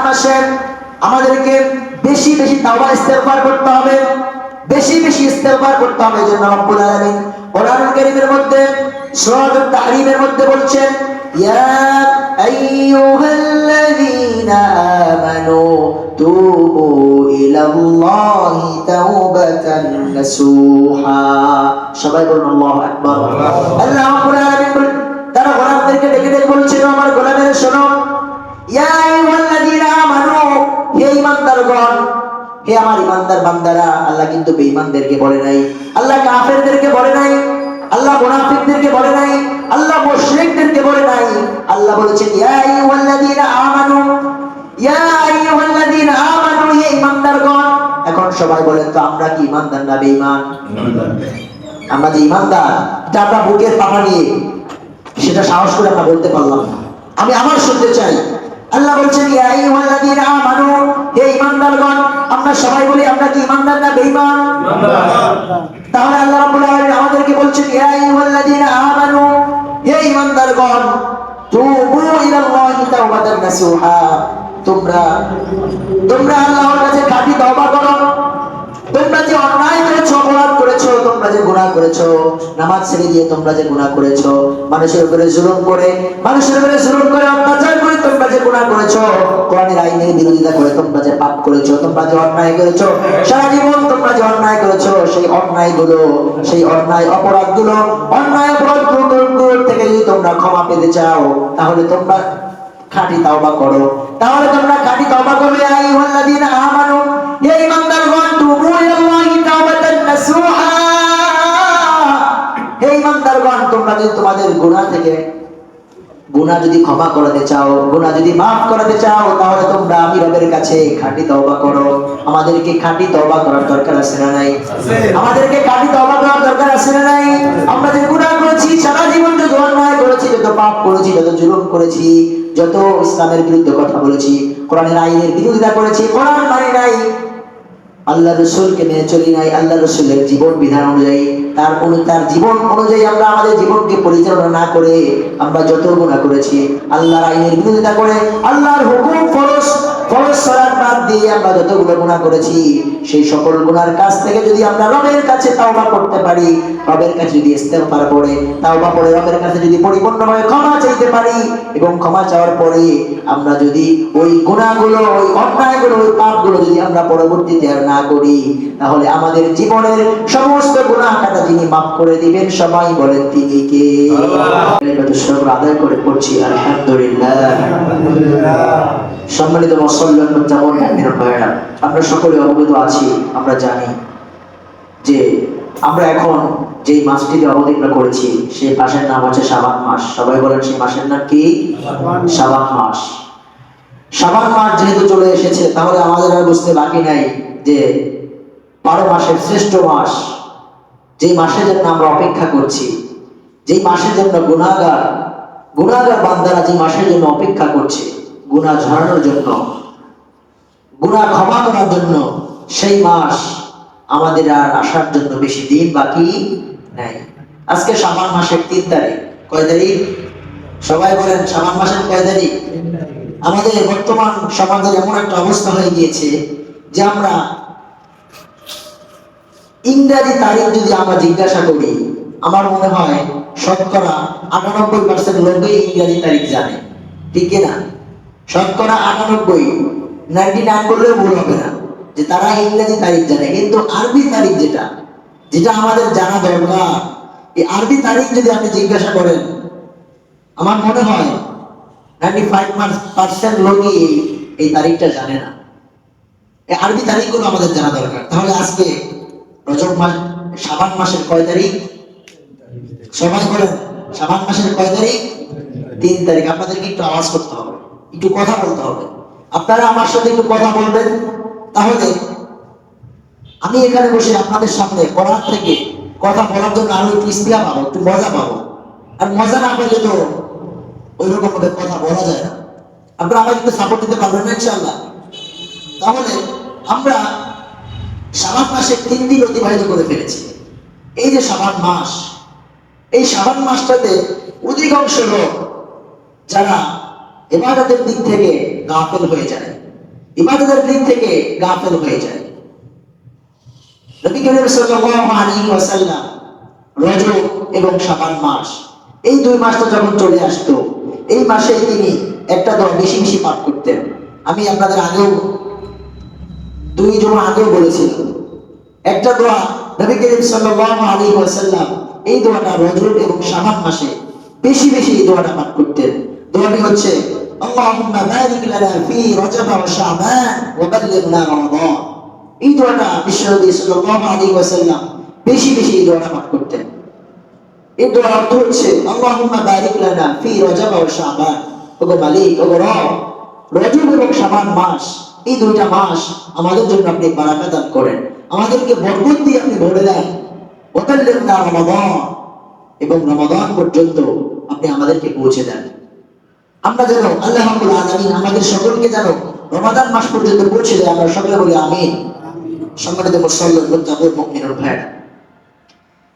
মাসে আমাদেরকে বেশি বেশি তাওবা ইস্তেগফার করতে হবে, বেশি বেশি ইস্তেগফার করতে হবে। এজন্য রব্বুল আলামিন কোরআনুল কারীমের মধ্যে সূরাতুত তাহরীমের মধ্যে বলছেন, ইয়া আইয়ুহাল্লাযীনা আমানু তুবু ইলাল্লাহি তাওবাতান নাসুহা। সবাই বলুন আল্লাহু আকবার। আল্লাহ রাব্বুল আলামিন তারা গোলামদেরকে ডেকে ডেকে বলছেন, আমার গোলামেরা শোনো, ইয়া আইয়ুহাল্লাযীনা আমানু, হে ঈমানদারগণ, হে আমার ঈমানদার বান্দারা। আল্লাহ কিন্তু বেঈমানদেরকে বলে নাই, আল্লাহ কাফেরদেরকে বলে নাই, আল্লাহ মুনাফিকদেরকে বলে নাই, আল্লাহ মুশরিকদেরকে বলে নাই। আল্লাহ বলেছেন ইয়া আইয়ুহাল্লাযীনা আমানু, ইয়া আইয়ুহাল্লাযীনা আমানু, হে ঈমানদারগণ। এখন সবাই বলেন তো আমরা কি ঈমানদার না বেঈমান? আমরা যে ঈমানদার এটা আমরা বুকের পাটা নিয়ে সেটা সাহস করে আমরা বলতে পারলাম না। আমি আবার শুনতে চাই, আল্লাহ বলছেন ইয়া আইয়ুহাল্লাযীনা আমানু, হে ঈমানদারগণ। আমরা সবাই বলি আমরা কি ঈমানদার না বেঈমান? তাহলে আল্লাহ রাব্বুল আলামিন আমাদেরকে বলছেন ইয়া আইয়ুহাল্লাযীনা আমানু, হে ঈমানদারগণ, তুবু ইলাল্লাহি তাওবাতান নাসুহা, তোমরা আল্লাহর কাছে খাঁটি তওবা করো। তোমরা যে অন্যায় করেছো, অপরাধ করেছো, তোমরা যে গুনাহ করেছো, নামাজ ছেড়ে দিয়ে তোমরা যে গুনাহ করেছো, মানুষের উপরে জুলুম করে অত্যাচার করে তোমরা যে গুনাহ করেছো, কোরআনের আইনের বিরোধিতা করে তোমরা যে পাপ করেছো, তোমরা যে অন্যায় করেছো, সারা জীবন তোমরা যে অন্যায় করেছো, সেই অন্যায় অপরাধগুলো থেকে যদি তোমরা ক্ষমা পেতে চাও, তাহলে তোমরা খাঁটি তাওবা করো। ইয়া আইয়ুহাল্লাযীনা আমানু, হে ঈমানদারগণ, তুবু ইলাল্লাহি তাওবাতান নাসুহা, হে ঈমানদারগণ, তোমরা যদি তোমাদের গুনাহ যদি ক্ষমা করতে চাও, গুনাহ যদি মাফ করতে চাও, তাহলে তোমরা আমি রবের কাছে খাঁটি তওবা করো। আমাদেরকে খাঁটি তওবা করার দরকার আছে না নাই? আমাদেরকে খাঁটি তওবা করার দরকার আছে না নাই? আমরা যে গুনাহ করেছি, সারা জীবন যত অন্যায় করেছি, যত পাপ করেছি, যত জুলুম করেছি, যত ইসলামের বিরুদ্ধে কথা বলেছি, কোরআনের আইনের বিরোধিতা করেছি, কোরআন মানি নাই, আল্লাহ রাসূলকে মেনে চলি নাই, আল্লাহ রাসূলের জীবন বিধান অনুযায়ী তার জীবন অনুযায়ী আমরা আমাদের জীবনকে পরিচালনা না করে আমরা যত গুনাহ করেছি, আল্লাহর আইনের বিরোধিতা করে, আল্লাহর হুকুম ফরজ সালাত বাদ দিয়ে আমরা যতগুলো গুনাহ করেছি, সেই সকল গুনার কাছ থেকে যদি আমরা রবের কাছে তাওবা করতে পারি, রবের কাছে যদি ইস্তেগফার করে তাওবা করে রবের কাছে যদি পরিপূর্ণভাবে ক্ষমা চাইতে পারি, এবং ক্ষমা চাওয়ার পরে আমরা যদি ওই গুনাহগুলো, ওই অন্যায়গুলো, ওই পাপগুলো যদি আমরা পরবর্তীতে আর না করি, তাহলে আমাদের জীবনের সমস্ত গুনাহ কাটা যিনি মাফ করে দিবেন, সবাই বলেন তিনি কে? আল্লাহ আদায় করে পড়ছি আলহামদুলিল্লাহ। সম্মানিত মুসল্লিগণ, আমরা সকলে অবগত আছি, আমরা জানি যে আমরা এখন যে মাসটিতে অবতীর্ণ করেছি সেই মাসের নাম হচ্ছে শাবান মাস। সবাই বলেন সেই মাসের নাম কি? শাবান মাস। শাবান মাস যেহেতু চলে এসেছে, তাহলে আমাদের আর বুঝতে বাকি নাই যে 12 মাসের শ্রেষ্ঠ মাস, যে মাসের জন্য আমরা অপেক্ষা করছি, যে মাসের জন্য গুনাহগার বান্দারা যে মাসের জন্য অপেক্ষা করছে, গুনাহ ঝরানোর জন্য, গুনাহ ক্ষমা করার জন্য, সেই মাস আমাদের আর আসার জন্য বেশি দিন বাকি নাই। আজকে শাবান মাসের 3 তারিখ। কয় তারিখ? সবাই বলেন শাবান মাসের কয় তারিখ? আমাদের বর্তমান সমাজের এমন একটা অবস্থা হয়ে গিয়েছে যে আমরা ইংরেজি তারিখ যদি আমরা জিজ্ঞাসা করি, আমার মনে হয় শতকরা 98% লোকই ইংরেজি তারিখ জানে, ঠিক না? শতকরা 99 বললেও ভুল হবে না যে তারা ইংরেজি তারিখ জানে, কিন্তু আরবি তারিখ যেটা আমাদের জানা দরকার, এই আরবি তারিখ যদি আপনি জিজ্ঞাসা করেন, আমার মনে হয় 95% লোকই এই তারিখটা জানে না। এই আরবি তারিখগুলো আমাদের জানা দরকার। তাহলে আজকে রজব মাস, শাবান মাসের কয় তারিখ? সবাই বলেন শাবান মাসের কয় তারিখ? 3 তারিখ। আপনাদেরকে একটু আওয়াজ করতে হবে, একটু কথা বলতে হবে। আপনারা আমার সাথে একটু কথা বলবেন, তাহলে আমি এখানে বসে আপনাদের সামনে কোরআন থেকে কথা বলার জন্য আরো একটু স্পৃহা পাবো, একটু মজা পাবো। আর মজা না পেলে তো ওই রকম ভাবে কথা বলা যায় না। আপনারা আমাকে একটু সাপোর্ট দিতে পারবেন না ইনশাআল্লাহ? তাহলে আমরা শাবান মাসে 3 দিন অতিবাহিত করে ফেলেছি। এই যে শাবান মাস, এই শাবান মাসটাতে অধিকাংশ লোক যারা ইবাদতের দিক থেকে গাফেল হয়ে যায়, ইবাদতের দিক থেকে গাফেল হয়ে যায়। নবী করিম সাল্লাল্লাহু আলাইহি ওয়াসাল্লাম রজব এবং শাবান মাস, এই দুই মাসটা যখন চলে আসতো, এই মাসে তিনি একটা দোয়া বেশি বেশি পাঠ করতেন। আমি আপনাদের আগেও 2 জুমা আগেও বলেছিলাম, একটা দোয়া নবী করিম সাল্লাল্লাহু আলাইহি ওয়াসাল্লাম এই দোয়াটা রজব এবং শাবান মাসে বেশি বেশি এই দোয়াটা পাঠ করতেন। দোয়াটি হচ্ছে আল্লাহুম্মা বারিক লানা ফি রজব ওয়া শাবান ওয়া বাল্লিগনা রমাদান। এই দোয়াটা বিশ্বনবী সাল্লাল্লাহু আলাইহি ওয়াসাল্লাম বেশি বেশি এই দোয়াটা পাঠ করতেন। এই দোয়ার অর্থ হচ্ছে আল্লাহুম্মা বারিক লানা ফি রজব ওয়া শাবান, ওগো মালিক, ওগো রব, রজব এবং শাবান মাস, এই দুইটা মাস আমাদের জন্য আপনি বারাকা দান করেন, আমাদেরকে বরকত দিয়ে আপনি ভরে দেন। ওয়া বাল্লিগনা রমাদান, এবং রমাদান পর্যন্ত আপনি আমাদেরকে পৌঁছে দেন। আমরা যেন আল্লাহ রাব্বুল আলামিন আমাদের সকলকে যেন রমাদান মাস পর্যন্ত পৌঁছে দেয়। আমরা সকলে বলি আমিন। সম্মানিত মুসল্লি মুত্তাকিন মুমিনুল ভাই,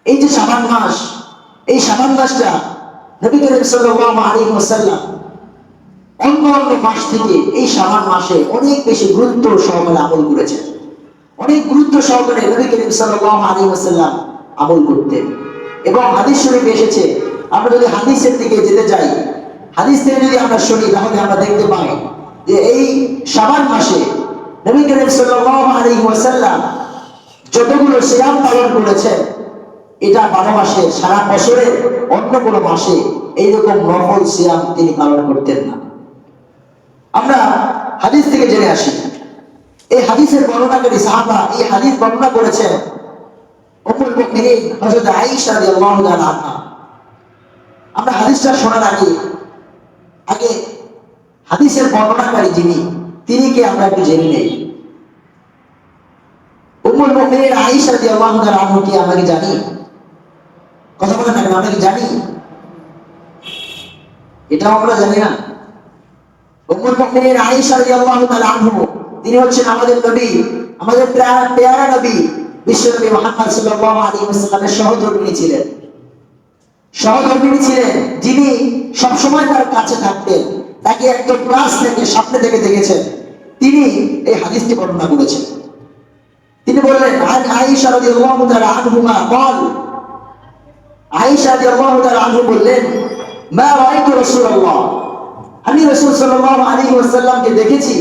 এই যে শাবান মাস, এই শাবান মাসটা নবী করিম সাল্লাল্লাহু আলাইহি ওয়াসাল্লাম অন্য অন্য মাস থেকে এই শাবান মাসে অনেক বেশি গুরুত্ব সহকারে আমল করেছেন। অনেক গুরুত্ব সহকারে নবী করিম সাল্লাল্লাহু আলাইহি ওয়াসাল্লাম আমল করতেন। এবং হাদিস শরীফে এসেছে, আমরা যদি হাদিসের দিকে যেতে যাই, হাদিস থেকে যদি আমরা শুনি, তাহলে আমরা দেখতে পাই যে এই শাবান মাসে নবী করিম সাল্লাল্লাহু আলাইহি ওয়াসাল্লাম যতগুলো সিয়াম পালন করেছেন, এটা 12 মাসে, সারা বছরে অন্য কোনো মাসে এইরকম নফল সিয়াম তিনি পালন করতেন না। আমরা হাদিস থেকে জেনে আসি, এই হাদিসের বর্ণনাকারী সাহাবা এই হাদিস বর্ণনা করেছেন উম্মুল মুমিনিন হযরত আয়েশা রাদিয়াল্লাহু তাআলা আনহা। আমরা হাদিসটা শোনার আগে হাদিসের বর্ণনাকারী যিনি, তিনি কে আমরা একটু জেনে নেই। উম্মুল মুমিনিন আয়েশা রাদিয়াল্লাহু তাআলা আনহা কি আমরা কি জানি? কথা বলেন না, আমরা কি জানি? এটাও আমরা জানি না। উম্মুল মুমিনিন আয়েশা রাদিয়াল্লাহু তাআলা আনহা, তিনি হচ্ছেন আমাদের নবী, আমাদের প্যারা নবী বিশ্বনবী মুহাম্মদ সাল্লাল্লাহু আলাইহি ওয়াসাল্লামের সহধর্মিণী ছিলেন। সহধর্মিণী ছিলেন, যিনি সবসময় তার কাছে থাকতেন, তাকে একদম ক্লাস থেকে স্বপ্নে থেকে দেখেছেন। তিনি এই হাদিসটি বর্ণনা করেছেন। তিনি বললেন, আয়েশা রাদিয়াল্লাহু তাআলা আনহা বল, আয়েশা রাদিয়াল্লাহু তাআলা আনহা বললেন, মা রাআইতু রাসূলুল্লাহ, আমি রাসূল সাল্লাল্লাহু আলাইহি ওয়াসাল্লামকে দেখেছি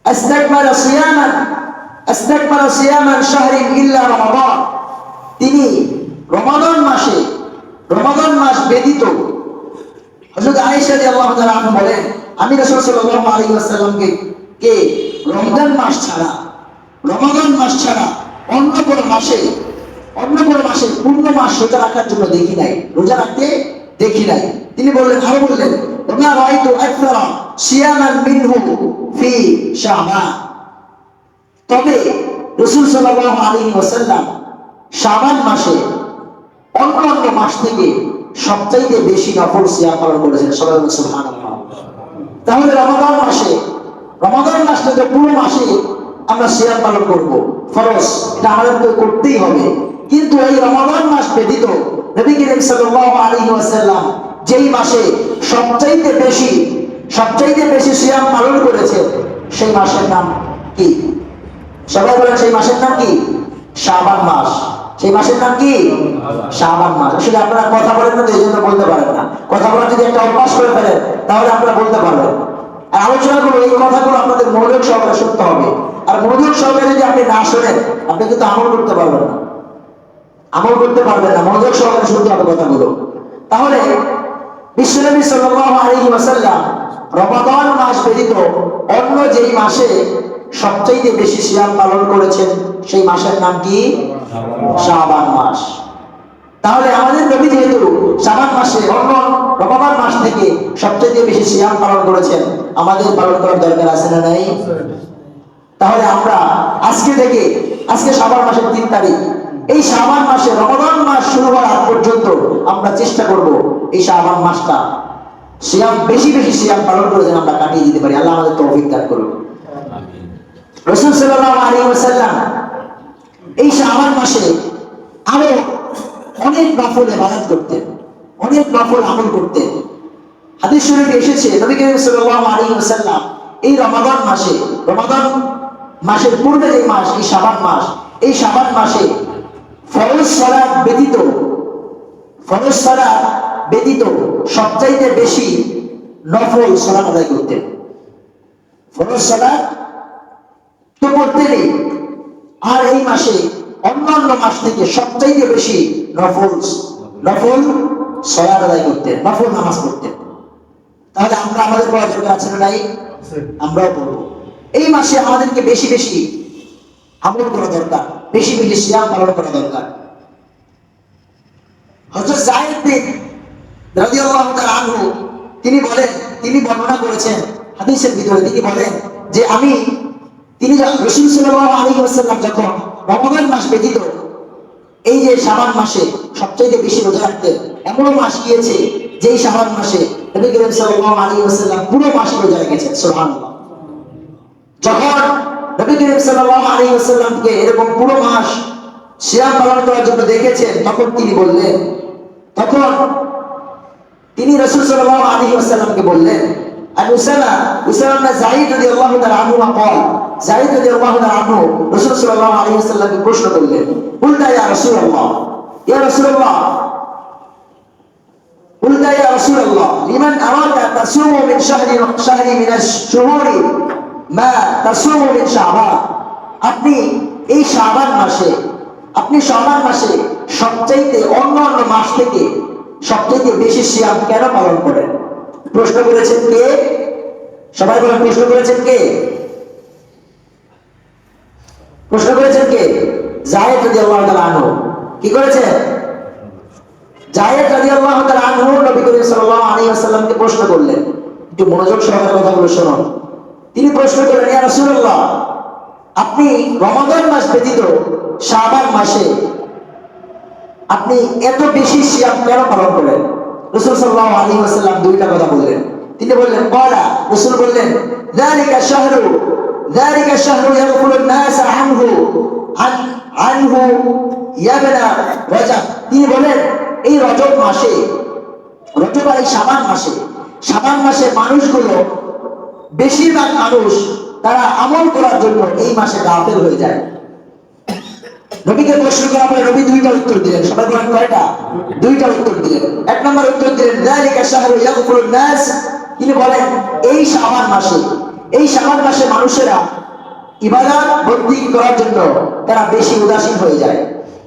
আস্তাকমালা সিয়ামান শাহরিন ইল্লা রমাদান, তিনি রমাদান মাস ব্যতীত, হযরত আয়েশা রাদিয়াল্লাহু তাআলা আনহা বলেন, আমি রাসূল সাল্লাল্লাহু আলাইহি ওয়াসাল্লামকে রমজান মাস ছাড়া অন্য কোনো মাসে পূর্ণ মাস রোজা রাখার জন্য রোজা রাখতে দেখি নাই। তিনি বললেন, আরো বললেন, ওয়া রাআইতু আকসারা সিয়ামান মিনহু ফি শাবান, তবে রাসূল সাল্লাল্লাহু আলাইহি ওয়াসাল্লাম শাবান মাসে অন্য মাস থেকে সবচাইতে বেশি নফল সিয়াম পালন করেছেন। সুবহানাল্লাহ। তাহলে রমাদান মাসটা যে পুরো মাসে আমরা সিয়াম পালন করব, ফরজ, এটা আমাদের করতেই হবে। কিন্তু এই রমাদান মাস ব্যতীত নবী করিম সাল্লাল্লাহু আলাইহি ওয়াসাল্লাম যেই মাসে সবচাইতে বেশি সিয়াম পালন করেছে, সেই মাসের নাম কি? সবাই বলেন, সেই মাসের নাম কি? শাবান মাস। সেই মাসের নাম কি? শাবান মাস। আসলে আপনারা কথা বলেন না, এই জন্য বলতে পারেন না। কথা বলার যদি একটা অভ্যাস করে ফেলেন, তাহলে আপনারা বলতে পারবেন। আর আলোচনাগুলো, এই কথাগুলো আপনাদের মনোযোগ সহকারে শুনতে হবে। আর মনোযোগ সহকারে যদি আপনি না শোনেন, আপনি কিন্তু আমল করতে পারবেন না। মনোযোগ সহকারে শুনতে হবে কথাগুলো। তাহলে বিশ্বনবী সাল্লাল্লাহু আলাইহি ওয়াসাল্লাম রমাদান মাস ব্যতীত অন্য যেই মাসে সবচেয়ে বেশি সিয়াম পালন করেছেন, সেই মাসের নাম কি? শাবান মাস। তাহলে আমাদের নবী যেহেতু শাবান মাসে অন্য রমাদান মাস থেকে সবচেয়ে বেশি সিয়াম পালন করেছেন, আমাদের পালন করার দরকার আছে না নাই? তাহলে আমরা আজকে শাবান মাসের 3 তারিখ, এই শাবান মাসে রমাদান মাস শুরু হওয়ার আগ পর্যন্ত আমরা চেষ্টা করব এই শাবান মাসটা বেশি সিয়াম পালন করে যেন আমরা কাটিয়ে দিতে পারি। আল্লাহ আমাদের তৌফিক দান করুন। রাসূল সাল্লাল্লাহু আলাইহি ওয়াসাল্লাম এই শাবান মাসে আরো অনেক নফল ইবাদত করতেন, অনেক নফল আমল করতেন। হাদিস শরীফে এসেছে নবী করিম সাল্লাল্লাহু আলাইহি ওয়াসাল্লাম এই রমাদান মাসের পূর্বে যে মাস, এই শাবান মাসে ফরজ সালাত ব্যতীত সবচাইতে বেশি নফল সালাত আদায় করতেন। ফরজ সালাত তো করতেনই, আর এই মাসে অন্যান্য মাস থেকে সবচাইতে বেশি নফল সালাত আদায় করতেন, নফল নামাজ পড়তেন। তাহলে আমরা আমাদের পড়া দরকার আছে না নাই? আমরাও পড়বো। এই মাসে আমাদেরকে বেশি বেশি আমল করা দরকার, বেশি বেশি সিয়াম পালন করা দরকার। হযরত যায়েদ বিন রাদিয়াল্লাহু তাআলা আনহু তিনি বর্ণনা করেছেন হাদিসের ভিতরে, তিনি বলেন যে তিনি রাসূল সাল্লাল্লাহু আলাইহি ওয়াসাল্লাম যখন রমজান মাস ব্যতীত এই যে শাবান মাসে সবচেয়ে বেশি রোজা রাখতেন, এমন মাস গিয়েছে যে এই শাবান মাসে নবী করিম সাল্লাল্লাহু আলাইহি ওয়াসাল্লাম পুরো মাস রোজা রেখেছেন। সুবহানাল্লাহ। যখন নবী করিম সাল্লাল্লাহু আলাইহি ওয়াসাল্লামকে এরকম পুরো মাস সিয়াম পালন করার জন্য দেখেছেন, তখন তিনি রাসূল সাল্লাল্লাহু আলাইহি ওয়াসাল্লামকে বললেন, আর উসামা যায়েদ রাদিয়াল্লাহু তাআলা আনহু যায়েদ রাদিয়াল্লাহু তাআলা আনহু রাসূল সাল্লাল্লাহু আলাইহি ওয়াসাল্লামকে প্রশ্ন করলেন, বলতা ইয়া রাসূলুল্লাহ লিমান আরাদা তাসুমু মিন শাহরি মিনাশ শুহুরি মা তাসুমু মিন শাবান। আপনি শাবান মাসে সবচাইতে অন্যান্য মাস থেকে সবচাইতে বেশি সিয়াম কেন পালন করেন? প্রশ্ন করেছেন কে? সবাই বলেন, প্রশ্ন করেছেন কে? যায়েদ রাদিয়াল্লাহু তাআলা আনহু। কি করেছেন? যায়েদ রাদিয়াল্লাহু তাআলা আনহু নবী করিম সাল্লাল্লাহু আলাইহি ওয়াসাল্লামকে প্রশ্ন করলেন। একটু মনোযোগ সহকারে কথাগুলো শুনুন। তিনি প্রশ্ন করলেন, ইয়া রাসূলুল্লাহ, আপনি রমাদান মাস ব্যতীত শাবান মাসে আপনি এত বেশি সিয়াম কেন পালন করেন? রাসূল সাল্লাল্লাহু আলাইহি ওয়াসাল্লাম দুইটা কথা বললেন। তিনি বললেন, রাসূল বললেন, যালিকা শাহরু ইয়াগফুলুন নাস আনহু ইয়াবনা রাজব। তিনি বলেন, এই রজব আর এই শাবান মাসে মানুষগুলো, বেশিরভাগ মানুষ তারা আমল করার জন্য এই মাসে গাফেল হয়ে যায়। নবীকে প্রশ্ন করা পরে নবী দুইটা উত্তর দিলেন। সবাই বলেন কয়টা? দুইটা উত্তর দিলেন। এক নম্বর উত্তর দিলেন, যালিকা শাহরু ইয়াগফুলুন নাস। তিনি বলেন, এই শাবান মাসে মানুষেরা ইবাদত বন্দেগী করার জন্য তারা বেশি উদাসীন হয়ে যায়,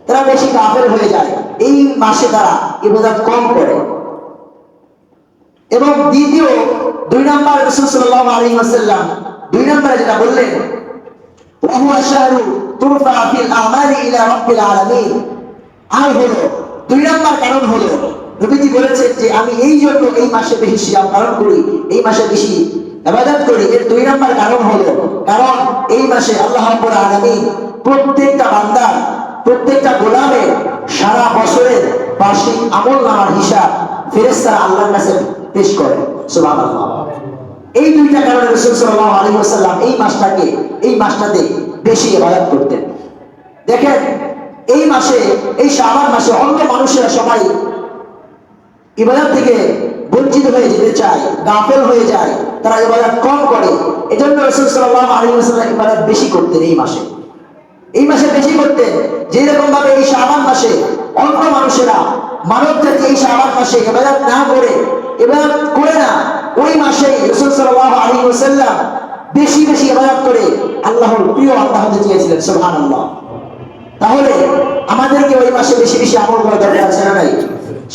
তারা বেশি গাফেল হয়ে যায়। এই মাসে তারা ইবাদত কম করে। এবং দ্বিতীয়, দুই নম্বর রাসূল সাল্লাল্লাহু আলাইহি ওয়াসাল্লাম দুই নম্বরে যেটা বললেন, ওয়া হুয়া শাহরু তুরফা ফিল আমালি ইলা রাব্বিল আলামিন। আর হলো দুই নম্বর কারণ হলো, নবীজি বলেছেন যে আমি এই জন্য এই মাসে বেশি সিয়াম পালন করি, এই মাসে বেশি ইবাদত করি। এর দুই নম্বর কারণ হলো, কারণ এই মাসে আল্লাহ রাব্বুল আলামিন প্রত্যেকটা বান্দার, প্রত্যেকটা গোলামের সারা বছরের বার্ষিক আমলনামার হিসাব ফেরেশতারা আল্লাহর কাছে পেশ করে। সুবহানাল্লাহ। এই দুইটা কারণে রাসূল সাল্লাল্লাহু আলাইহি ওয়াসাল্লাম এই মাসটাতে বেশি ইবাদত করতেন। দেখেন, এই শাবান মাসে অন্য মানুষেরা সবাই ইবাদত থেকে বঞ্চিত হয়ে যেতে চায়, গাফেল হয়ে যায়, তারা ইবাদত কম করে। এজন্য রাসূল সাল্লাল্লাহু আলাইহি ওয়াসাল্লাম ইবাদত বেশি করতেন। এই মাসে বেশি করতেন। যেরকম ভাবে এই শাবান মাসে অন্য মানুষেরা, মানব জাতি এই শাবান মাসে ইবাদত করে না, ওই মাসে রাসূল সাল্লাল্লাহু আলাইহি ওয়াসাল্লাম বেশি ইবাদত করে আল্লাহর প্রিয় আল্লাহ হতে চেয়েছিলেন। সুবহানাল্লাহ। তাহলে আমাদেরকে ওই মাসে বেশি আমল করা দরকার আছে না নাই?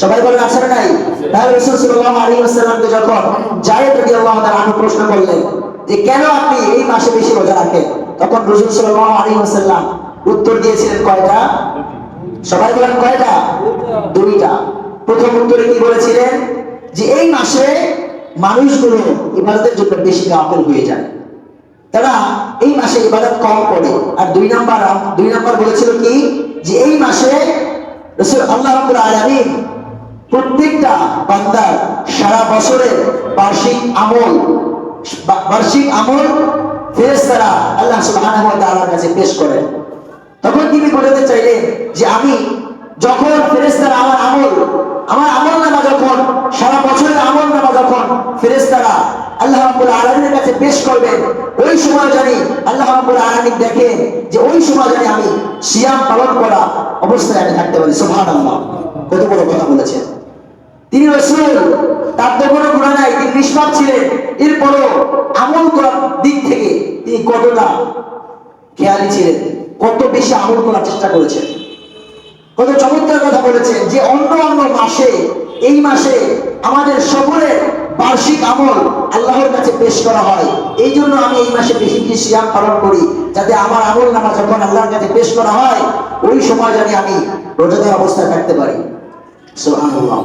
সবাই বলেন, আছে না নাই? তাহলে রাসূল সাল্লাল্লাহু আলাইহি ওয়াসাল্লামকে যখন যায়েদ রাদিয়াল্লাহু তাআলা আনহু প্রশ্ন করলেন যে কেন আপনি এই মাসে বেশি রোজা রাখেন, তখন রাসূল সাল্লাল্লাহু আলাইহি ওয়াসাল্লাম উত্তর দিয়েছিলেন কয়টা? সবাই বলেন কয়টা? দুইটা। প্রথম উত্তরে কি বলেছিলেন? যে এই মাসে মানুষগুলো ইবাদতের জন্য বেশি গাফেল হয়ে যায়, তারা এই মাসে ইবাদত কম করে। আর দুই নাম্বার বলেছিল কি? যে এই মাসে রাসূল আল্লাহ রাব্বুল আলামিন প্রত্যেকটা বান্দার সারা বছরের বার্ষিক আমল ফেরেশতারা আল্লাহ সুবহানাহু ওয়া তাআলার কাছে পেশ করেন। তখন তিনি বলতে চাইলেন যে আমি যখন ফেরেশতারা আমার আমল আমার আমলনামা যখন সারা বছরের আমলনামা যখন ফেরেশতারা আল্লাহ রাব্বুল আলামিনের কাছে পেশ করবেন, ওই সময় জানি আল্লাহ রাব্বুল আলামিন দেখেন যে ওই সময় জানি আমি সিয়াম পালন করা অবস্থায় আমি থাকতে পারি। সুবহানাল্লাহ, কত বড় কথা বলেছেন। তিনি রাসূল, তার তো কোনো গুনাহ নাই, তিনি নিষ্পাপ ছিলেন, এরপরও আমল করার দিক থেকে তিনি কতটা খেয়ালি ছিলেন, কত বেশি আমল করার চেষ্টা করেছেন। কত চমৎকার কথা বলেছেন যে অন্য অন্য মাসে এই মাসে আমাদের সকলের বার্ষিক আমল আল্লাহর কাছে পেশ করা হয়। এই জন্য আমি এই মাসে বেশি বেশি সিয়াম পালন করি, যাতে আমার আমল নামা যখন আল্লাহর কাছে পেশ করা হয় ওই সময় জানি আমি রোজাদার অবস্থায় থাকতে পারি। সুবহানাল্লাহ।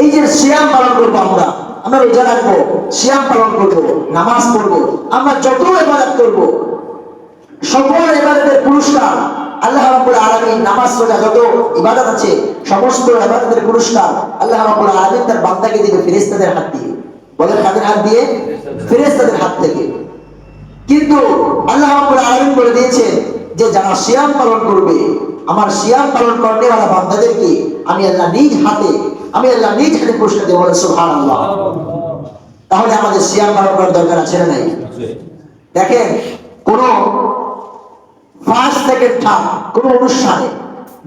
এই যে সিয়াম পালন করবো, আমরা রোজা রাখবো, সিয়াম পালন করবো, নামাজ পড়বো, আমরা যত ইবাদত করবো সকল ইবাদতের পুরস্কার আল্লাহ রাব্বুল আলামিন, নামাজ রোজা যত ইবাদত আছে সমস্ত ইবাদতের পুরস্কার আল্লাহ রাব্বুল আলামিন তার বান্দাকে দিবে ফেরেশতাদের হাত দিয়ে। বলেন কাদের হাত দিয়ে? ফেরেশতাদের হাত থেকে। কিন্তু আল্লাহ রাব্বুল আলামিন বলে দিয়েছেন যে যারা সিয়াম পালন করবে, আমার সিয়াম পালন করনেওয়ালা বান্দাদেরকে আমি আল্লাহ নিজ হাতে পুরস্কার দেব। বলে সুবহানাল্লাহ। তাহলে আমাদের সিয়াম পালন করার দরকার আছে না নাই? দেখেন, কোন ফার্স্ট সেকেন্ড থার্ড কোন অনুষ্ঠানে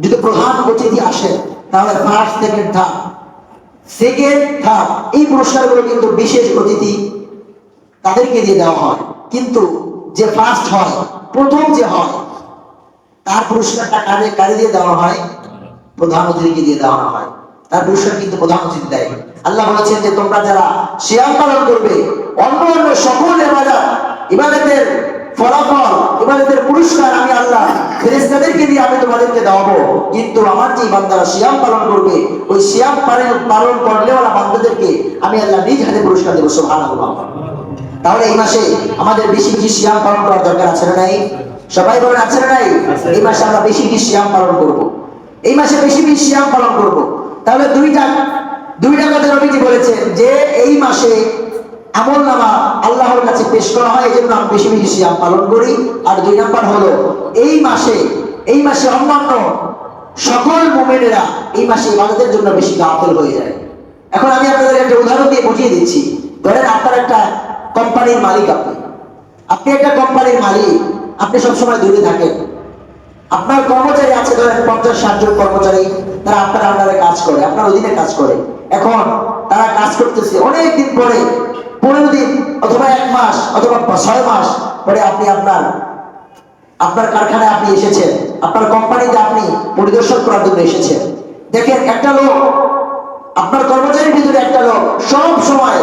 যদি প্রধান অতিথি আসেন, তাহলে ফার্স্ট সেকেন্ড থার্ড এই পুরস্কারগুলো কিন্তু বিশেষ অতিথি তাদেরকে দিয়ে দেওয়া হয়। কিন্তু যে ফার্স্ট হয়, প্রথম যে হয়, তার পুরস্কারটা কারে দিয়ে দেওয়া হয়? প্রধান অতিথিকে দিয়ে দেওয়া হয়। তার পুরস্কার কিন্তু প্রধান অতিথি দেয়। আল্লাহ বলেছেন যে তোমরা যারা সিয়াম পালন করবে, অন্য অন্য সকল ইবাদতের ফলাফল, ইবাদতের পুরস্কার আমি আল্লাহ ফেরেশতাদেরকে দিয়ে আমি তোমাদেরকে দেওয়াবো, কিন্তু আমার যে বান্দারা সিয়াম পালন করবে, ওই সিয়াম পালন করলেওয়ালা বান্দাদেরকে আমি আল্লাহ নিজ হাতে পুরস্কার দেবো। সুবহানাল্লাহ। তাহলে এই মাসে আমাদের বেশি বেশি সিয়াম পালন করার দরকার আছে না নাই? সবাই বলেন আছে না নাই? এই মাসে আমরা বেশি বেশি সিয়াম পালন করব, এই মাসে বেশি বেশি সিয়াম পালন করব। তাহলে দুইটা কথা নবীজি বলেছেন যে এই মাসে আমলনামা আল্লাহর কাছে পেশ করা হয়, এই জন্য আমি বেশি বেশি সিয়াম পালন করি। আর দুই নাম্বার হলো এই মাসে অন্যান্য সকল মুমিনেরা এই মাসে ইবাদতের জন্য বেশি গাফেল হয়ে যায়। এখন আমি আপনাদের একটা উদাহরণ দিয়ে বুঝিয়ে দিচ্ছি। ধরেন আপনার একটা কোম্পানির মালিক, আপনি একটা কোম্পানির মালিক, আপনি সবসময় দূরে থাকেন। আপনার কর্মচারী আছে, ধরেন 50-60 জন কর্মচারী, তারা আপনার আন্ডারে কাজ করে, আপনার অধীনে কাজ করে। এখন তারা কাজ করতেছে, অনেক দিন পরে 15 দিন অথবা 1 মাস অথবা 6 মাস পরে আপনি আপনার কারখানায় আপনি এসেছেন, আপনার কোম্পানিতে আপনি পরিদর্শন করার জন্য এসেছেন। দেখেন একটা লোক, আপনার কর্মচারীর ভিতরে একটা লোক সব সময়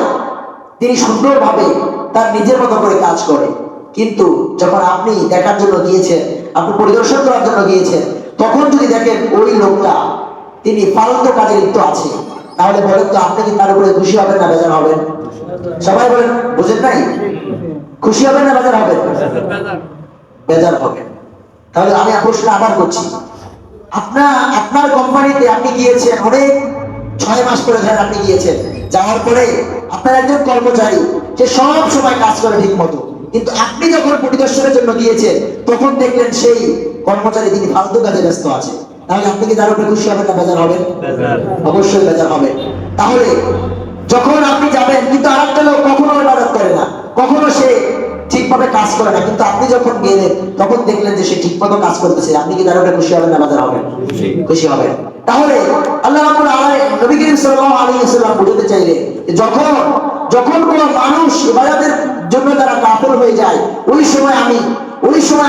তিনি সুন্দরভাবে তার নিজের মতো করে কাজ করে, কিন্তু যখন আপনি দেখার জন্য গিয়েছেন, আপনি পরিদর্শন করার জন্য গিয়েছেন, তখন যদি দেখেন ওই লোকটা তিনি ফালতু কাজে লিপ্ত আছে, তাহলে বলেন তো আপনি কি তার উপরে খুশি হবেন না বেজার হবেন? সবাই বলেন, বুঝেন নাই? খুশি হবেন না বেজার হবেন? বেজার হবেন। তাহলে আমি প্রশ্ন আবার করছি, আপনার কোম্পানিতে আপনি গিয়েছেন, অনেক 6 মাস পরে ধরেন আপনি গিয়েছেন, যাওয়ার পরে আপনার একজন কর্মচারী সে সব সময় কাজ করে ঠিক মতো, কিন্তু আপনি যখন পরিদর্শনের জন্য গিয়েছেন তখন দেখলেন সেই কর্মচারী তিনি ফালতু কাজে ব্যস্ত আছে, তাহলে আপনি কি তার উপরে খুশি হবেন না বেজার হবেন? অবশ্যই বেজার হবেন। তাহলে যখন আপনি যাবেন, কিন্তু আরেকটা লোক কখনো ইবাদত করে না, কখনো সে ঠিকভাবে কাজ করে না, কিন্তু আপনি যখন গেলেন তখন দেখলেন যে সে ঠিকমতো কাজ করতেছে, আপনি কি তার উপরে খুশি হবেন না বেজার হবেন? খুশি হবেন। তাহলে আল্লাহ রাব্বুল আলামিন নবী করিম সাল্লাল্লাহু আলাইহি ওয়াসাল্লাম বুঝাতে চাইলেন যে যখন কোন মানুষ ইবাদতের জন্য তারা কাফের হয়ে যায়, ওই সময়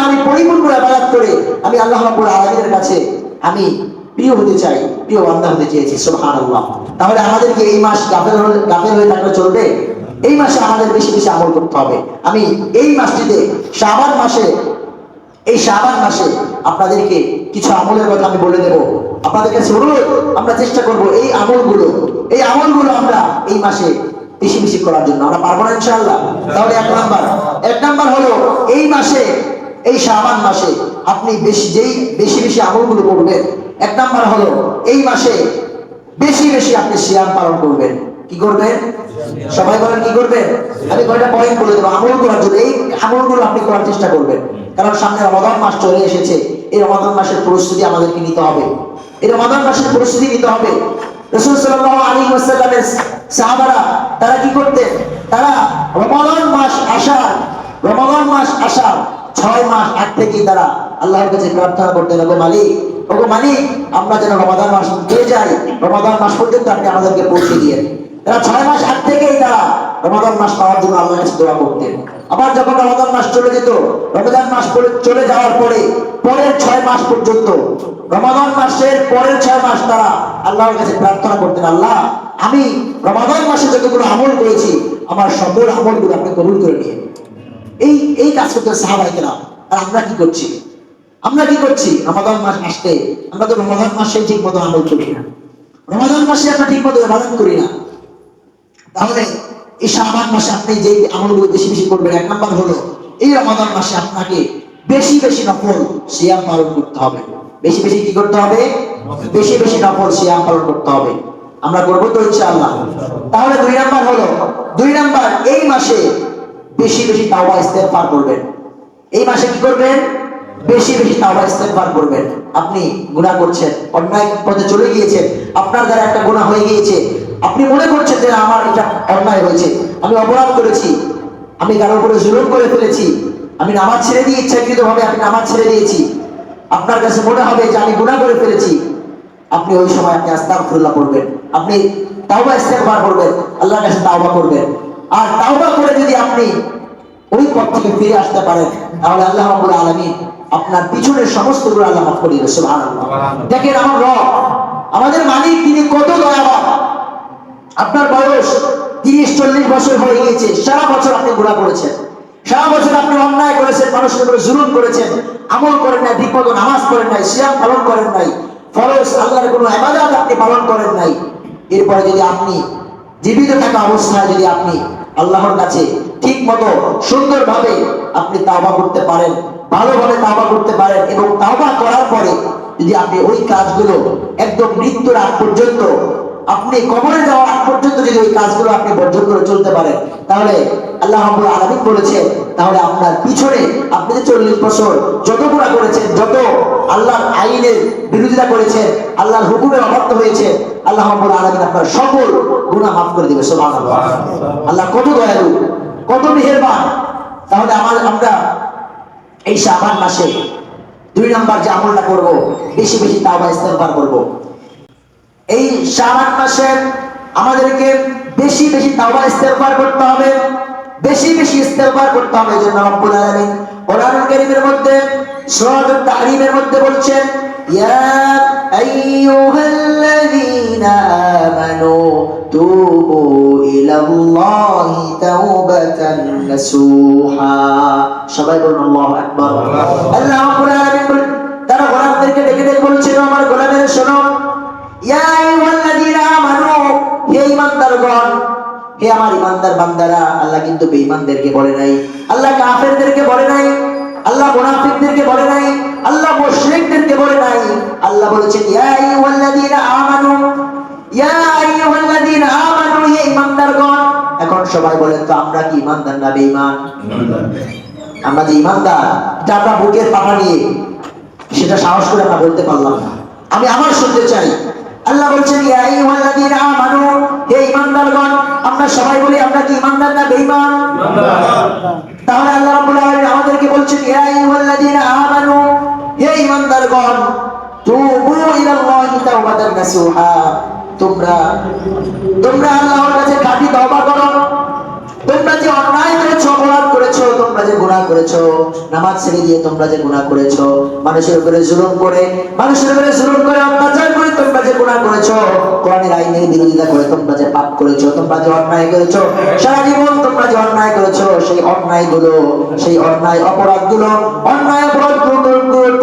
আমি পরিপূর্ণ ইবাদত করে আমি আল্লাহ রাব্বুল আলামিনের কাছে আমি প্রিয় হতে চাই, প্রিয় বান্দা হতে চেয়েছি। সুবহানাল্লাহ। তাহলে আমাদেরকে এই মাস গাফেল হয়ে থাকলে চলবে? এই মাসে আমাদের বেশি বেশি আমল করতে হবে। আমি এই মাসটিতে শাবান মাসে আপনাদেরকে কিছু আমলের কথা আমি বলে দেব। আপনাদের কাছে অনুরোধ, আমরা চেষ্টা করব এই আমলগুলো আমরা এই মাসে বেশি বেশি করার জন্য। আমরা পারবো না ইনশাআল্লাহ? তাহলে এক নাম্বার হলো এই শাবান মাসে আপনি বেশি বেশি আমলগুলো করবেন। এক নাম্বার হলো এই মাসে বেশি বেশি আপনি সিয়াম পালন করবেন। কি করবেন? সবাই বলেন কি করবেন? আমি কয়টা পয়েন্ট বলে দেবো আমল করার জন্য। এই আমলগুলো আপনি করার চেষ্টা করবেন, কারণ সামনে রমাদান মাস চলে এসেছে। এই রমাদান মাসের প্রস্তুতি আমাদেরকে নিতে হবে, এই রমাদান মাসের প্রস্তুতি নিতে হবে। রাসূল সাল্লাল্লাহু আলাইহি ওয়াসাল্লামের সাহাবারা তারা কি করতেন? তারা রমাদান মাস আসার 6 মাস আগ থেকেই তারা আল্লাহর কাছে প্রার্থনা করতেন, ওগো মালিক আমরা যেন রমাদান মাস পেয়ে যাই, রমাদান মাস পর্যন্ত আপনি আমাদেরকে পৌঁছে দিয়ে। তারা 6 মাস আগ থেকেই তারা রমাদান মাস পাওয়ার জন্য আল্লাহর কাছে দোয়া করতেন। আবার যখন রমাদান মাস চলে যেত, রমাদান মাস চলে যাওয়ার পরে পরের 6 মাস পর্যন্ত, রমাদান মাসের পরের 6 মাস তারা আল্লাহর কাছে প্রার্থনা করতেন, আল্লাহ আমি রমাদান মাসে যতগুলো আমল করেছি আমার সকল আমলগুলো আপনি কবুল করে নিয়ে। এই কাজ করতে সাহাবায়ে কেরাম। আর আমরা কি করছি? রমাদান মাস আসতে আমরা তো রমাদান মাসে ঠিক মতো আমল করি না, রমাদান মাসে আমরা ঠিক মতো ইবাদত করি না। তাহলে এই শাবান মাসে আপনি যে আমলগুলো বেশি বেশি করবেন, 1 নাম্বার হলো এই রমাদান মাসে আপনাকে বেশি বেশি নফল সিয়াম পালন করতে হবে। বেশি বেশি কি করতে হবে? বেশি বেশি নফল সিয়াম পালন করতে হবে। আমরা করব তো ইনশাআল্লাহ। তাহলে 2 নাম্বার হলো, 2 নাম্বার এই মাসে বেশি বেশি তাওবা ইস্তেগফার করবেন। এই মাসে কি করবেন? বেশি বেশি তাওবা ইস্তেগফার করবেন। আপনি গুনাহ করছেন, অন্যায় পথে চলে গিয়েছেন, আপনার দ্বারা একটা গুনাহ হয়ে গিয়েছে, আপনি মনে করছেন যে আমার এটা অন্যায় হয়েছে, আমি অপরাধ করেছি, আমি কারোর উপরে জুলুম করে ফেলেছি, আমি নামাজ ছেড়ে দিয়ে ইচ্ছাকৃতভাবে আমি নামাজ ছেড়ে দিয়েছি, আপনার কাছে মনে হবে যে আমি গুনাহ করে ফেলেছি। আপনি ওই সময় আপনি আস্তাগফিরুল্লাহ পড়বেন, আপনি তাওবা ইস্তেগফার করবেন, আল্লাহর কাছে তাওবা করবেন। আর তাওবা করে যদি আপনি ওই পথ থেকে ফিরে আসতে পারেন, তাহলে আল্লাহ রাব্বুল আলামিন আপনার পিছনের সমস্ত গুনাহ আল্লাহ মাফ করে দিবেন। সুবহানাল্লাহ। দেখেন আমার রব, আমাদের মালিক, তিনি কত দয়াবান। আপনার বয়স 30-40 বছর হয়ে গিয়েছে, সারা বছর আপনি গুনাহ করেছেন, সারা বছর আপনি অন্যায় করেছেন, মানুষের উপরে জুলুম করেছেন, আমল করেন নাই, ঠিকমতো নামাজ পড়েন নাই, সিয়াম পালন করেন নাই, ফরজ আল্লাহর কোনো ইবাদত আপনি পালন করেন নাই। এরপরে যদি আপনি জীবিত থাকা অবস্থায় যদি আপনি আল্লাহর কাছে ঠিক মতো সুন্দরভাবে আপনি তাওবা করতে পারেন, ভালোভাবে তাওবা করতে পারেন, এবং তাওবা করার পরে যদি আপনি ওই কাজগুলো একদম মৃত্যুর আগ পর্যন্ত, আপনি কবরে যাওয়ার আগ পর্যন্ত যদি ওই কাজগুলো আপনি বর্জন করে চলতে পারেন, তাহলে আল্লাহ রাব্বুল আলামিন বলেছেন, তাহলে আপনার পিছনে আপনি যে 40 বছর যত গুনাহ করেছেন, যত আল্লাহর আইনের বিরোধিতা করেছেন, আল্লাহর হুকুমের অবাধ্য হয়েছে, আল্লাহ রাব্বুল আলামিন আপনার সকল গুনাহ মাফ করে দিবেন। সুবহানাল্লাহ। আল্লাহ কত দয়ালু, কত মেহেরবান। তাহলে আমরা এই শাবান মাসে 2 নাম্বার যে আমলটা করব, বেশি বেশি তাওবা ইস্তেগফার করব। এই শাবান মাসে আমাদেরকে বেশি বেশি তাওবা ইস্তেগফার করতে হবে, বেশি বেশি ইস্তেগফার করতে হবে। এই জন্য রব্বুল আলামিন কোরআনুল কারীমের মধ্যে সূরাতুত তাহরীমের মধ্যে বলছেন, ইয়া আইয়ুহাল্লাযীনা আমানু তুবু ইলাল্লাহি তাওবাতান নাসুহা। সবাই বলুন আল্লাহু আকবার। আল্লাহ রাব্বুল আলামিন তারা গোলামদেরকে ডেকে ডেকে বলছিল, আমার গোলামেরা শোনো, ইয়া আইয়ুহাল্লাযীনা আমানু, হে ঈমানদারগণ, হে আমার ঈমানদার বান্দারা। আল্লাহ কিন্তু বেঈমানদেরকে বলে নাই, আল্লাহ কাফেরদেরকে বলে নাই, আল্লাহ মুনাফিকদেরকে বলে নাই, আল্লাহ মুশরিকদেরকে বলে নাই। আল্লাহ বলেছেন ইয়া আইয়ুহাল্লাযীনা আমানু, ইয়া আইয়ুহাল্লাযীনা আমানু, হে ঈমানদারগণ। এখন সবাই বলেন তো, আমরা কি ঈমানদার না বেঈমান? আমরা যে ঈমানদার, এটা আমরা বুকের পাটা নিয়ে সেটা সাহস করে আমরা বলতে পারলাম না। আমি আমার শুনতে চাই, আল্লাহ বলছেন ইয়া আইয়ুহাল্লাযীনা আমানু, হে ঈমানদারগণ। আমরা সবাই বলি আমরা কি ঈমানদার না বেঈমান? তাহলে আল্লাহ রাব্বুল আলামিন আমাদেরকে বলছেন ইয়া আইয়ুহাল্লাযীনা আমানু, হে ঈমানদারগণ, তুবু ইলাল্লাহি তাওবাতান নাসুহা। তোমরা আল্লাহর কাছে খাঁটি তওবা করো। তোমরা যে অন্যায় করেছো, অপরাধ করেছো, তোমরা যে গুনাহ করেছো, নামাজ ছেড়ে দিয়ে তোমরা যে গুনাহ করেছো, মানুষের উপরে জুলুম করে অত্যাচার করে তোমরা যে গুনাহ করেছো, কোরআনের আইনের বিরোধিতা করে তোমরা যে পাপ করেছো, তোমরা যে অন্যায় করেছো, সারা জীবন তোমরা যে অন্যায় করেছো, সেই অন্যায় অপরাধগুলো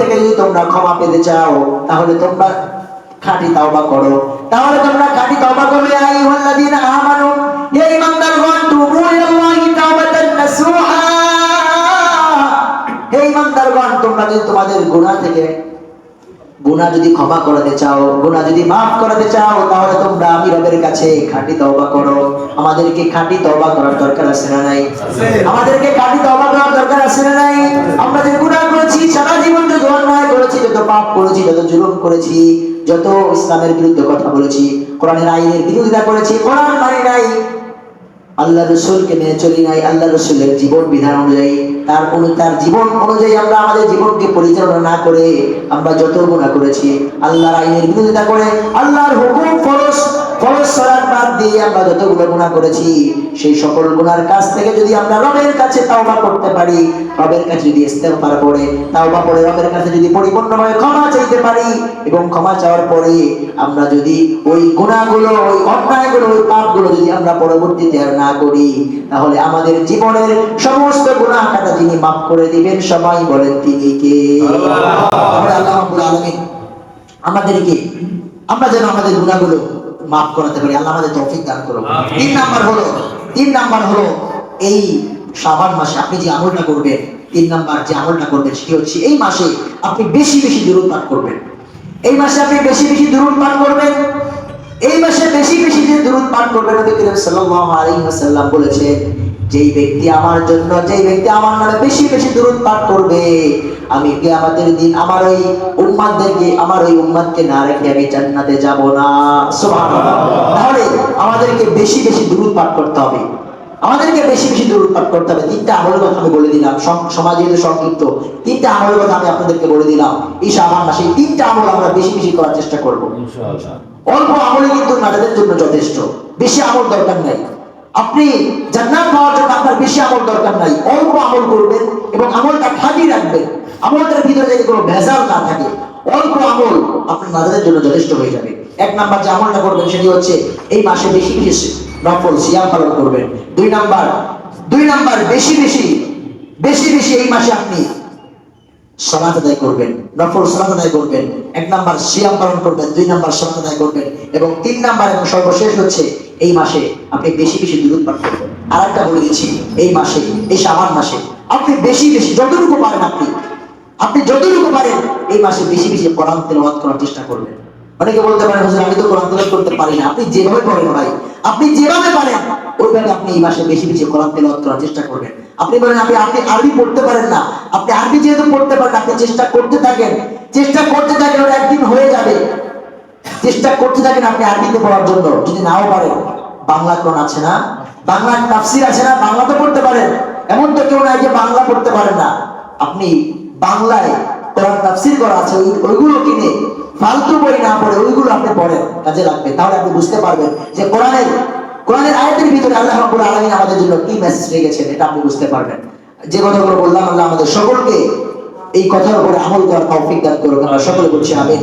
থেকে যদি তোমরা ক্ষমা পেতে চাও, তাহলে তোমরা খাঁটি তাওবা করো। তাহলে তোমরা খাঁটি তাওবা করলে, ইয়া আইয়ুহাল্লাযীনা আমানু, হে ঈমানদারগণ, তুবু ইলাল্লাহি তাওবাতান নাসুহা। হে ঈমানদারগণ, তোমরা যদি তোমাদের গুনাহ যদি ক্ষমা করতে চাও, গুনাহ যদি মাফ করতে চাও, তাহলে তোমরা আমি রবের কাছে খাঁটি তওবা করো। আমাদেরকে খাঁটি তওবা করার দরকার আছে না নাই? আমাদেরকে খাঁটি তওবা করার দরকার আছে না নাই? আমরা যে গুনাহ করেছি, সারা জীবন যত অন্যায় করেছি, যত পাপ করেছি, যত জুলুম করেছি, যত ইসলামের বিরুদ্ধে কথা বলেছি, কোরআনের আইনের বিরোধিতা করেছি, কোরআন মানি নাই, আল্লাহ রসুলকে মেনে চলি নাই, আল্লাহ রসুলের জীবন বিধান অনুযায়ী তার জীবন অনুযায়ী আমরা আমাদের জীবনকে পরিচালনা না করে আমরা যত গুনাহ করেছি, আল্লাহর আইনের বিরোধিতা করে, আল্লাহর হুকুম ফরজ সালাত বাদ দিয়ে আমরা যতগুলো গুনাহ করেছি, সেই সকল গুনার কাছ থেকে যদি আমরা রবের কাছে তাওবা করতে পারি, রবের কাছে যদি ইস্তেগফার করে তাওবা করে রবের কাছে যদি পরিপূর্ণভাবে ক্ষমা চাইতে পারি, এবং ক্ষমা চাওয়ার পরে আমরা যদি ওই গুনাহগুলো, ওই অন্যায়গুলো, ওই পাপগুলো যদি আমরা পরবর্তীতে আর না করি, তাহলে আমাদের জীবনের সমস্ত গুনাহ কাটা যিনি মাফ করে দিবেন, সবাই বলেন তিনি কে? আল্লাহ রাব্বুল আলামিন আমাদেরকে, আমরা যেন আমাদের গুনাহগুলো মাফ করাতে পারি, আল্লাহ আমাদের তৌফিক দান করুন। তিন নাম্বার হলো এই শাবান মাসে আপনি যে আমলটা করবেন, 3 নাম্বার যে আমলটা করবেন সেটি হচ্ছে এই মাসে আপনি বেশি বেশি দুরূদ পাঠ করবেন। এই মাসে আপনি বেশি বেশি দুরূদ পাঠ করবেন। এই মাসে বেশি বেশি যে দুরূদ পাঠ করবেন, নবী করিম সাল্লাল্লাহু আলাইহি ওয়াসাল্লাম বলেছে, যেই ব্যক্তি আমার জন্য, যেই ব্যক্তি আমার নামে বেশি বেশি দুরূদ পাঠ করবে, আমি কিয়ামতের দিন আমার ওই উম্মতকে না রেখে আমি জান্নাতে যাব না। সুবহানাল্লাহ। তাহলে আমাদেরকে বেশি বেশি দুরূদ পাঠ করতে হবে, আমাদেরকে বেশি বেশি দুরূদ পাঠ করতে হবে। 3টা আমলের কথা আমি বলে দিলাম, সমাজে যে সংক্ষিপ্ত 3টা আমলের কথা আমি আপনাদেরকে বলে দিলাম। এই শাবান মাসে 3টা আমল আমরা বেশি বেশি করার চেষ্টা করব ইনশাআল্লাহ। অল্প আমলে কিন্তু নাজাতের জন্য যথেষ্ট, বেশি আমল দরকার নাই। আপনি জান্নাত পাওয়ার জন্য আপনার বেশি আমল দরকার নাই, অল্প আমল করবেন এবং আমলটা খাঁটি রাখবেন, আমলটার ভিতরে যদি কোনো ভেজাল না থাকে, অল্প আমল আপনার নাজাতের জন্য যথেষ্ট হয়ে যাবে। 1 নাম্বার যে আমলটা করবেন সেটি হচ্ছে এই মাসে বেশি বেশি নফল সিয়াম পালন করবেন। 2 নাম্বার বেশি বেশি এই মাসে আপনি সালাত আদায় করবেন, নফল সালাত আদায় করবেন। 1 নাম্বার সিয়াম পালন করবেন, 2 নাম্বার সালাত আদায় করবেন, এবং 3 নাম্বার এবং সর্বশেষ হচ্ছে এই মাসে আপনি বেশি বেশি দুরূদ পাঠ করবেন। আরেকটা বলে দিচ্ছি, এই মাসে, এই শাবান মাসে আপনি বেশি বেশি যতটুকু পারেন, আপনি যতটুকু পারেন এই মাসে বেশি বেশি কোরআন তেলাওয়াত করার চেষ্টা করবেন। অনেকে বলতে পারেন, হুজুর আমি তো কোরআন তেলাওয়াত করতে পারি না। আপনি যেভাবে পারেন ভাই, আপনি যেভাবে পারেন ওইভাবে আপনি এই মাসে বেশি বেশি কোরআন তেলাওয়াত করার চেষ্টা করবেন। আপনি বলেন আপনি আরবি পড়তে পারেন না, আপনি আরবি যেহেতু পড়তে পারেন, আপনি চেষ্টা করতে থাকেন, ওটা একদিন হয়ে যাবে। চেষ্টা করতে থাকেন আপনি আরবিতে পড়ার জন্য। যদি নাও পারেন, বাংলা কোরআন আছে না, বাংলা তাফসীর আছে না, বাংলা তো পড়তে পারেন। এমন তো কেউ নাই যে বাংলা পড়তে পারেন না। আপনি বাংলায় কোরআন তাফসীর করা আছে, ওইগুলো কিনে ফালতু বই না পড়ে ওইগুলো আপনি পড়েন, কাজে লাগবে। তাহলে আপনি বুঝতে পারবেন যে কোরআনের আয়াতের ভিতরে আল্লাহ রাব্বুল আলামিন আমাদের জন্য কি মেসেজ রেখেছেন, এটা আপনি বুঝতে পারবেন। যে কথাগুলো বললাম, আল্লাহ আমাদের সকলকে এই কথার উপরে আমল করার তৌফিক দান করুন। আমরা সকলে বলছি আমিন।